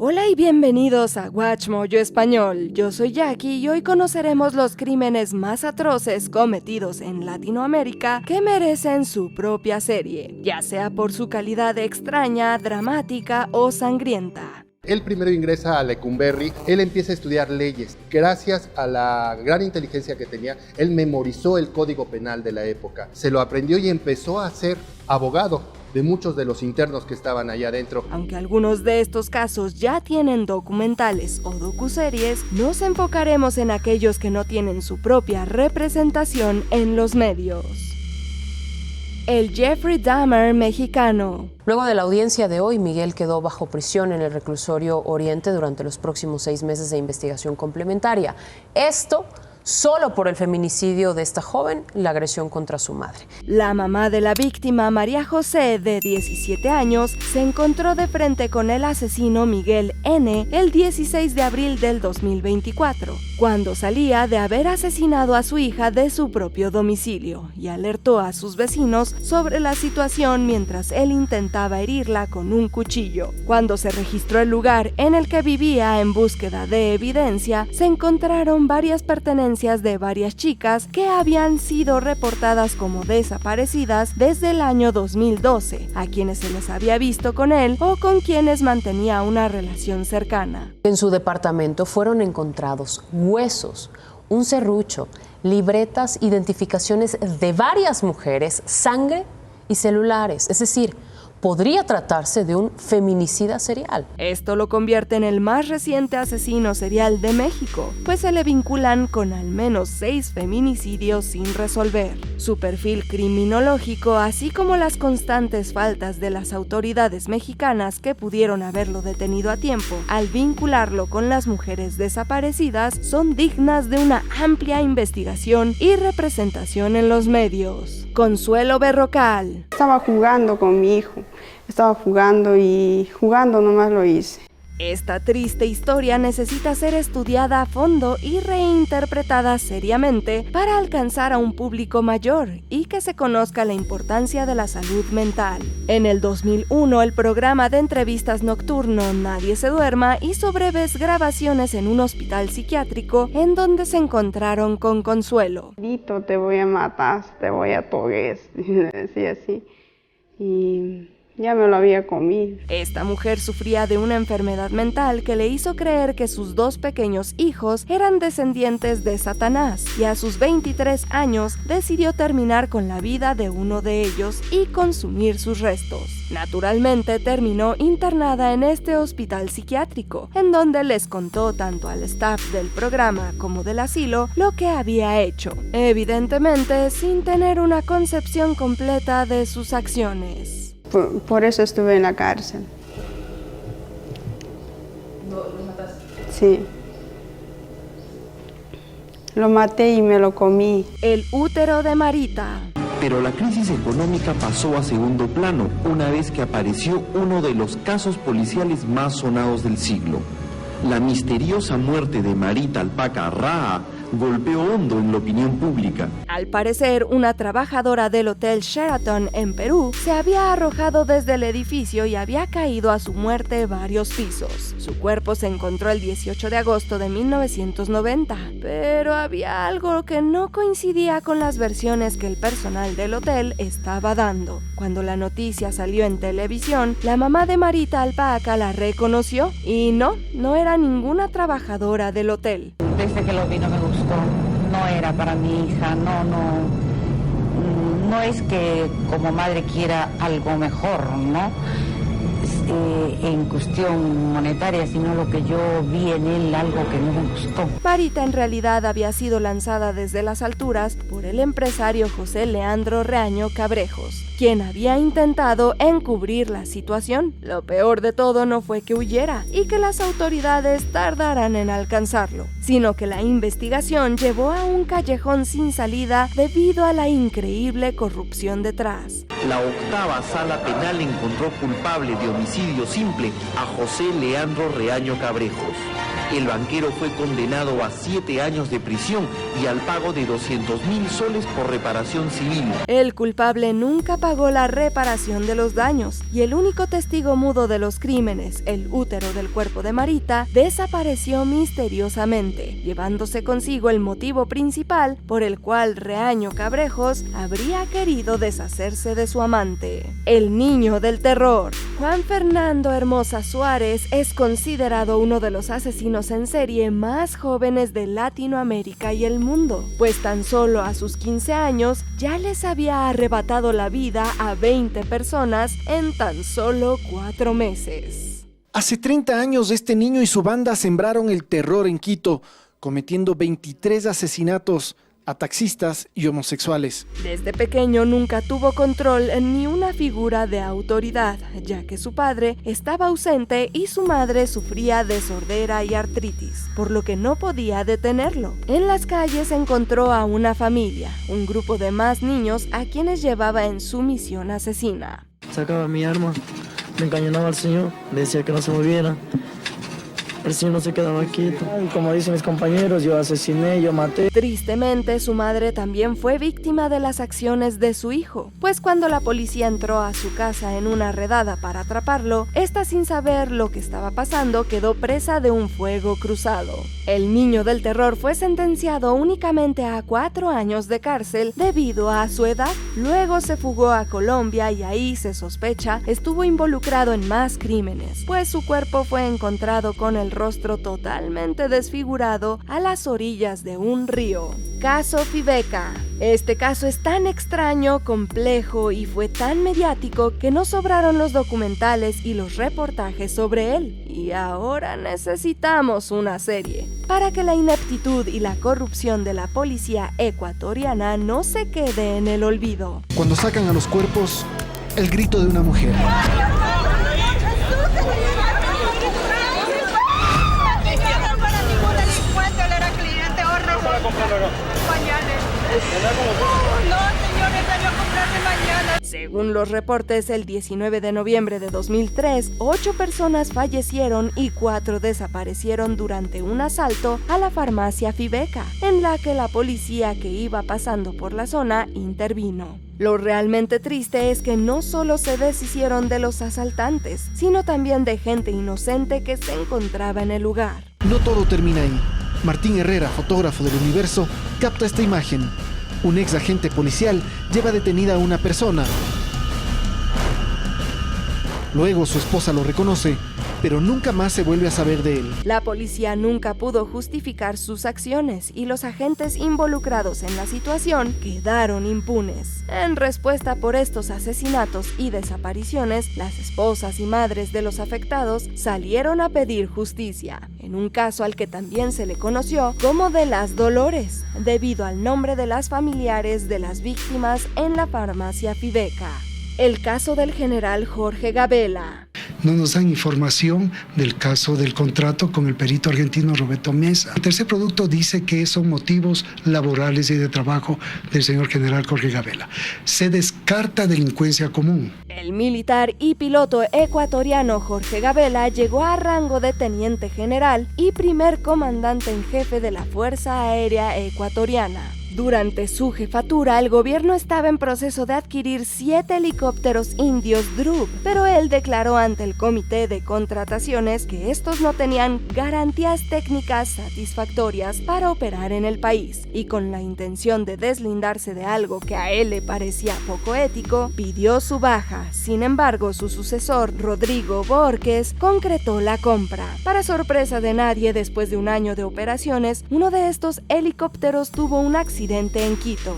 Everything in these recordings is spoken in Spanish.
Hola y bienvenidos a WatchMojo Español. Yo soy Jackie y hoy conoceremos los crímenes más atroces cometidos en Latinoamérica que merecen su propia serie, ya sea por su calidad extraña, dramática o sangrienta. Él primero ingresa a Lecumberri, él empieza a estudiar leyes. Gracias a la gran inteligencia que tenía, él memorizó el código penal de la época, se lo aprendió y empezó a ser abogado de muchos de los internos que estaban allá adentro. Aunque algunos de estos casos ya tienen documentales o docuseries, nos enfocaremos en aquellos que no tienen su propia representación en los medios. El Jeffrey Dahmer mexicano. Luego de la audiencia de hoy, Miguel quedó bajo prisión en el reclusorio Oriente durante los próximos 6 meses de investigación complementaria. Esto solo por el feminicidio de esta joven, la agresión contra su madre. La mamá de la víctima, María José, de 17 años, se encontró de frente con el asesino Miguel N. el 16 de abril del 2024, cuando salía de haber asesinado a su hija de su propio domicilio, y alertó a sus vecinos sobre la situación mientras él intentaba herirla con un cuchillo. Cuando se registró el lugar en el que vivía en búsqueda de evidencia, se encontraron varias pertenencias de varias chicas que habían sido reportadas como desaparecidas desde el año 2012, a quienes se les había visto con él o con quienes mantenía una relación cercana. En su departamento fueron encontrados huesos, un serrucho, libretas, identificaciones de varias mujeres, sangre y celulares, es decir, podría tratarse de un feminicida serial. Esto lo convierte en el más reciente asesino serial de México, pues se le vinculan con al menos 6 feminicidios sin resolver. Su perfil criminológico, así como las constantes faltas de las autoridades mexicanas que pudieron haberlo detenido a tiempo al vincularlo con las mujeres desaparecidas, son dignas de una amplia investigación y representación en los medios. Consuelo Berrocal. Estaba jugando con mi hijo, estaba jugando y jugando nomás lo hice. Esta triste historia necesita ser estudiada a fondo y reinterpretada seriamente para alcanzar a un público mayor y que se conozca la importancia de la salud mental. En el 2001, el programa de entrevistas nocturno Nadie se duerma hizo breves grabaciones en un hospital psiquiátrico en donde se encontraron con Consuelo. Te voy a matar, te voy a togues, le decía así. Y ya me lo había comido. Esta mujer sufría de una enfermedad mental que le hizo creer que sus 2 pequeños hijos eran descendientes de Satanás, y a sus 23 años decidió terminar con la vida de uno de ellos y consumir sus restos. Naturalmente terminó internada en este hospital psiquiátrico, en donde les contó tanto al staff del programa como del asilo lo que había hecho, evidentemente sin tener una concepción completa de sus acciones. Por eso estuve en la cárcel. ¿Lo mataste? Sí. Lo maté y me lo comí. El útero de Marita. Pero la crisis económica pasó a segundo plano una vez que apareció uno de los casos policiales más sonados del siglo. La misteriosa muerte de Marita Alpaca Raa golpeó hondo en la opinión pública. Al parecer, una trabajadora del Hotel Sheraton en Perú se había arrojado desde el edificio y había caído a su muerte varios pisos. Su cuerpo se encontró el 18 de agosto de 1990, pero había algo que no coincidía con las versiones que el personal del hotel estaba dando. Cuando la noticia salió en televisión, la mamá de Marita Alpaca la reconoció y no era ninguna trabajadora del hotel. Desde que lo vi no me gustó, no era para mi hija, no es que como madre quiera algo mejor, ¿no? En cuestión monetaria, sino lo que yo vi en él, algo que no me gustó. Marita en realidad había sido lanzada desde las alturas por el empresario José Leandro Reaño Cabrejos, quien había intentado encubrir la situación. Lo peor de todo no fue que huyera y que las autoridades tardaran en alcanzarlo, sino que la investigación llevó a un callejón sin salida debido a la increíble corrupción detrás. La 8ª Sala Penal encontró culpable de homicidio simple a José Leandro Reaño Cabrejos. El banquero fue condenado a 7 años de prisión y al pago de 200.000 soles por reparación civil. El culpable nunca pagó la reparación de los daños y el único testigo mudo de los crímenes, el útero del cuerpo de Marita, desapareció misteriosamente, llevándose consigo el motivo principal por el cual Reaño Cabrejos habría querido deshacerse de su amante. El niño del terror. Juan Fernando Hermosa Suárez es considerado uno de los asesinos en serie más jóvenes de Latinoamérica y el mundo, pues tan solo a sus 15 años ya les había arrebatado la vida a 20 personas en tan solo 4 meses. Hace 30 años este niño y su banda sembraron el terror en Quito, cometiendo 23 asesinatos a taxistas y homosexuales. Desde pequeño nunca tuvo control ni una figura de autoridad, ya que su padre estaba ausente y su madre sufría de sordera y artritis, por lo que no podía detenerlo. En las calles encontró a una familia, un grupo de más niños a quienes llevaba en su misión asesina. Sacaba mi arma, me encañonaba al señor, le decía que no se moviera. El señor no se quedaba quieto. Como dicen mis compañeros, yo asesiné, yo maté. Tristemente, su madre también fue víctima de las acciones de su hijo, pues cuando la policía entró a su casa en una redada para atraparlo, esta, sin saber lo que estaba pasando, quedó presa de un fuego cruzado. El niño del terror fue sentenciado únicamente a 4 años de cárcel debido a su edad. Luego se fugó a Colombia y ahí, se sospecha, estuvo involucrado en más crímenes, pues su cuerpo fue encontrado con el rostro totalmente desfigurado a las orillas de un río. Caso Fibeca. Este caso es tan extraño, complejo y fue tan mediático que no sobraron los documentales y los reportajes sobre él. Y ahora necesitamos una serie para que la ineptitud y la corrupción de la policía ecuatoriana no se quede en el olvido. Cuando sacan a los cuerpos, el grito de una mujer. Según los reportes, el 19 de noviembre de 2003, 8 personas fallecieron y 4 desaparecieron durante un asalto a la farmacia Fibeca, en la que la policía que iba pasando por la zona intervino. Lo realmente triste es que no solo se deshicieron de los asaltantes, sino también de gente inocente que se encontraba en el lugar. No todo termina ahí. Martín Herrera, fotógrafo del Universo, capta esta imagen. Un ex agente policial lleva detenida a una persona. Luego su esposa lo reconoce, pero nunca más se vuelve a saber de él. La policía nunca pudo justificar sus acciones y los agentes involucrados en la situación quedaron impunes. En respuesta por estos asesinatos y desapariciones, las esposas y madres de los afectados salieron a pedir justicia, en un caso al que también se le conoció como de las Dolores, debido al nombre de las familiares de las víctimas en la farmacia Fibeca. El caso del general Jorge Gabela. No nos dan información del caso del contrato con el perito argentino Roberto Mesa. El tercer producto dice que son motivos laborales y de trabajo del señor general Jorge Gabela. Se descarta delincuencia común. El militar y piloto ecuatoriano Jorge Gabela llegó a rango de teniente general y primer comandante en jefe de la Fuerza Aérea Ecuatoriana. Durante su jefatura, el gobierno estaba en proceso de adquirir 7 helicópteros indios Drub, pero él declaró ante el comité de contrataciones que estos no tenían garantías técnicas satisfactorias para operar en el país, y con la intención de deslindarse de algo que a él le parecía poco ético, pidió su baja. Sin embargo, su sucesor, Rodrigo Borges, concretó la compra. Para sorpresa de nadie, después de un año de operaciones, uno de estos helicópteros tuvo un accidente en Quito.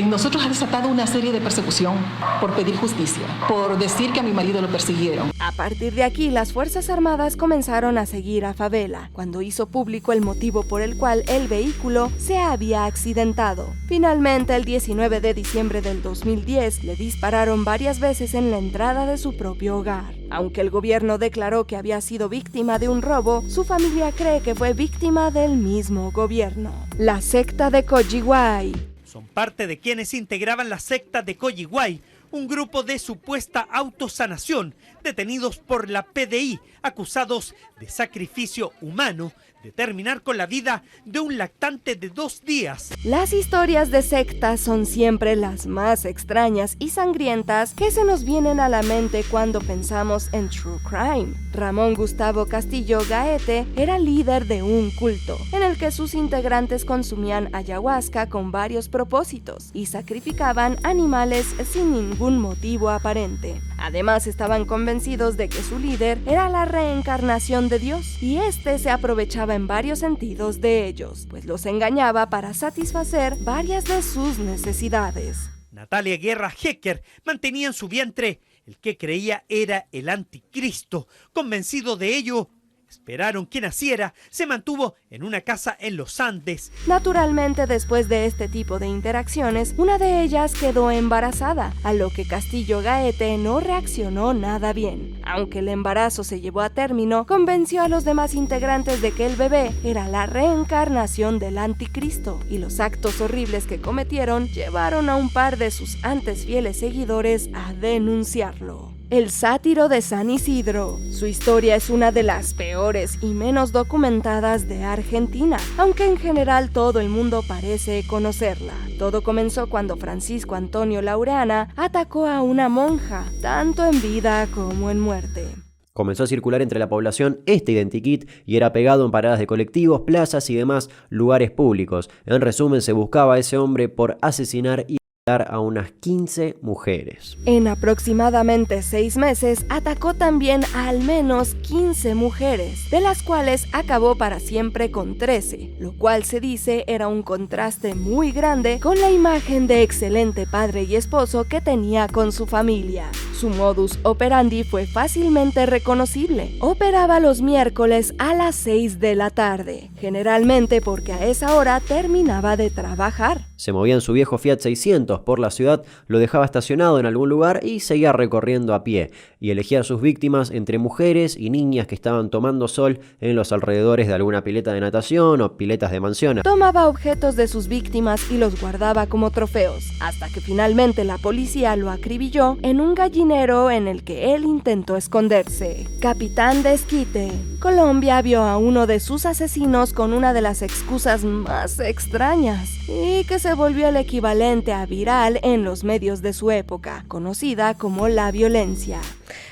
Nosotros hemos desatado una serie de persecución por pedir justicia, por decir que a mi marido lo persiguieron. A partir de aquí, las Fuerzas Armadas comenzaron a seguir a Favela, cuando hizo público el motivo por el cual el vehículo se había accidentado. Finalmente, el 19 de diciembre del 2010, le dispararon varias veces en la entrada de su propio hogar. Aunque el gobierno declaró que había sido víctima de un robo, su familia cree que fue víctima del mismo gobierno. La secta de Coyihuay. Son parte de quienes integraban la secta de Coyihuay, un grupo de supuesta autosanación, detenidos por la PDI, acusados de sacrificio humano, de terminar con la vida de un lactante de 2 días. Las historias de sectas son siempre las más extrañas y sangrientas que se nos vienen a la mente cuando pensamos en true crime. Ramón Gustavo Castillo Gaete era líder de un culto, en el que sus integrantes consumían ayahuasca con varios propósitos y sacrificaban animales sin ningún motivo aparente. Además, estaban convencidos de que su líder era la reencarnación de Dios, y este se aprovechaba en varios sentidos de ellos, pues los engañaba para satisfacer varias de sus necesidades. Natalia Guerra Hecker mantenía en su vientre el que creía era el anticristo. Convencido de ello, esperaron que naciera, se mantuvo en una casa en los Andes. Naturalmente, después de este tipo de interacciones, una de ellas quedó embarazada, a lo que Castillo Gaete no reaccionó nada bien. Aunque el embarazo se llevó a término, convenció a los demás integrantes de que el bebé era la reencarnación del anticristo, y los actos horribles que cometieron llevaron a un par de sus antes fieles seguidores a denunciarlo. El sátiro de San Isidro. Su historia es una de las peores y menos documentadas de Argentina, aunque en general todo el mundo parece conocerla. Todo comenzó cuando Francisco Antonio Laureana atacó a una monja, tanto en vida como en muerte. Comenzó a circular entre la población este identikit y era pegado en paradas de colectivos, plazas y demás lugares públicos. En resumen, se buscaba a ese hombre por asesinar y a unas 15 mujeres. En aproximadamente 6 meses atacó también a al menos 15 mujeres, de las cuales acabó para siempre con 13, lo cual se dice era un contraste muy grande con la imagen de excelente padre y esposo que tenía con su familia. Su modus operandi fue fácilmente reconocible. Operaba los miércoles a las 6 de la tarde, generalmente porque a esa hora terminaba de trabajar. Se movía en su viejo Fiat 600 por la ciudad, lo dejaba estacionado en algún lugar y seguía recorriendo a pie, y elegía a sus víctimas entre mujeres y niñas que estaban tomando sol en los alrededores de alguna pileta de natación o piletas de mansión. Tomaba objetos de sus víctimas y los guardaba como trofeos, hasta que finalmente la policía lo acribilló en un gallinero en el que él intentó esconderse. Capitán Desquite. Colombia vio a uno de sus asesinos con una de las excusas más extrañas, y que se volvió el equivalente a viral en los medios de su época, conocida como la violencia.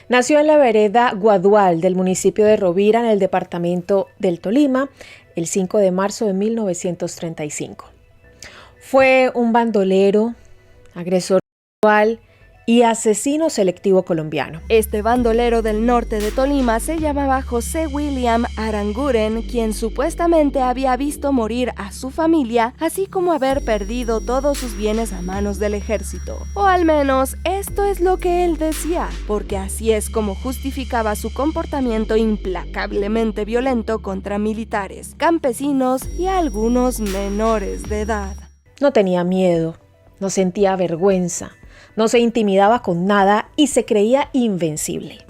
Nació en la vereda Guadual del municipio de Rovira, en el departamento del Tolima, el 5 de marzo de 1935. Fue un bandolero, agresor sexual y asesino selectivo colombiano. Este bandolero del norte de Tolima se llamaba José William Aranguren, quien supuestamente había visto morir a su familia, así como haber perdido todos sus bienes a manos del ejército. O al menos esto es lo que él decía, porque así es como justificaba su comportamiento implacablemente violento contra militares, campesinos y algunos menores de edad. No tenía miedo, no sentía vergüenza, no se intimidaba con nada y se creía invencible.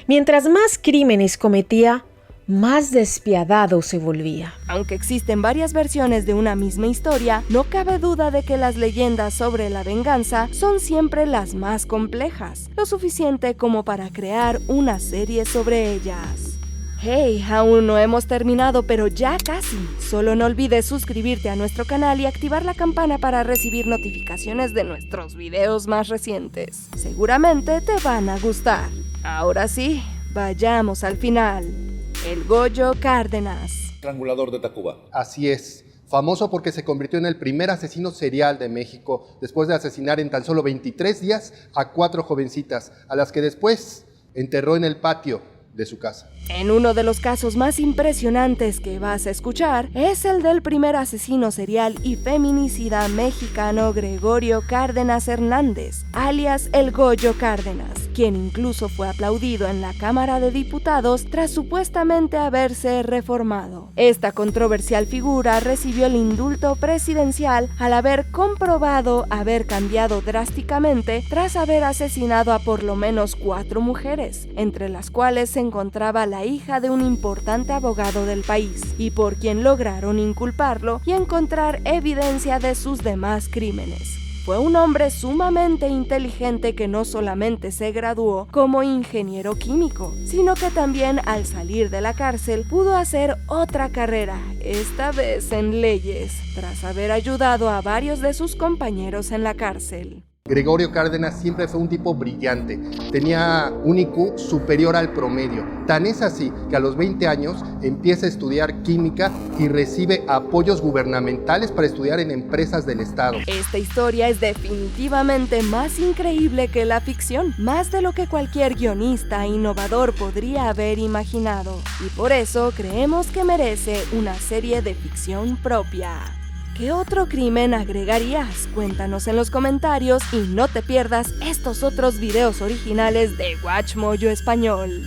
Mientras más crímenes cometía, más despiadado se volvía. Aunque existen varias versiones de una misma historia, no cabe duda de que las leyendas sobre la venganza son siempre las más complejas, lo suficiente como para crear una serie sobre ellas. Hey, aún no hemos terminado, pero ya casi. Solo no olvides suscribirte a nuestro canal y activar la campana para recibir notificaciones de nuestros videos más recientes. Seguramente te van a gustar. Ahora sí, vayamos al final. El Goyo Cárdenas. Estrangulador de Tacuba. Así es. Famoso porque se convirtió en el primer asesino serial de México, después de asesinar en tan solo 23 días a 4 jovencitas, a las que después enterró en el patio de su casa. En uno de los casos más impresionantes que vas a escuchar es el del primer asesino serial y feminicida mexicano Gregorio Cárdenas Hernández, alias el Goyo Cárdenas, quien incluso fue aplaudido en la Cámara de Diputados tras supuestamente haberse reformado. Esta controversial figura recibió el indulto presidencial al haber comprobado haber cambiado drásticamente tras haber asesinado a por lo menos 4 mujeres, entre las cuales se encontraba la hija de un importante abogado del país, y por quien lograron inculparlo y encontrar evidencia de sus demás crímenes. Fue un hombre sumamente inteligente que no solamente se graduó como ingeniero químico, sino que también al salir de la cárcel pudo hacer otra carrera, esta vez en leyes, tras haber ayudado a varios de sus compañeros en la cárcel. Gregorio Cárdenas siempre fue un tipo brillante, tenía un IQ superior al promedio. Tan es así que a los 20 años empieza a estudiar química y recibe apoyos gubernamentales para estudiar en empresas del Estado. Esta historia es definitivamente más increíble que la ficción, más de lo que cualquier guionista innovador podría haber imaginado. Y por eso creemos que merece una serie de ficción propia. ¿Qué otro crimen agregarías? Cuéntanos en los comentarios y no te pierdas estos otros videos originales de WatchMojo Español.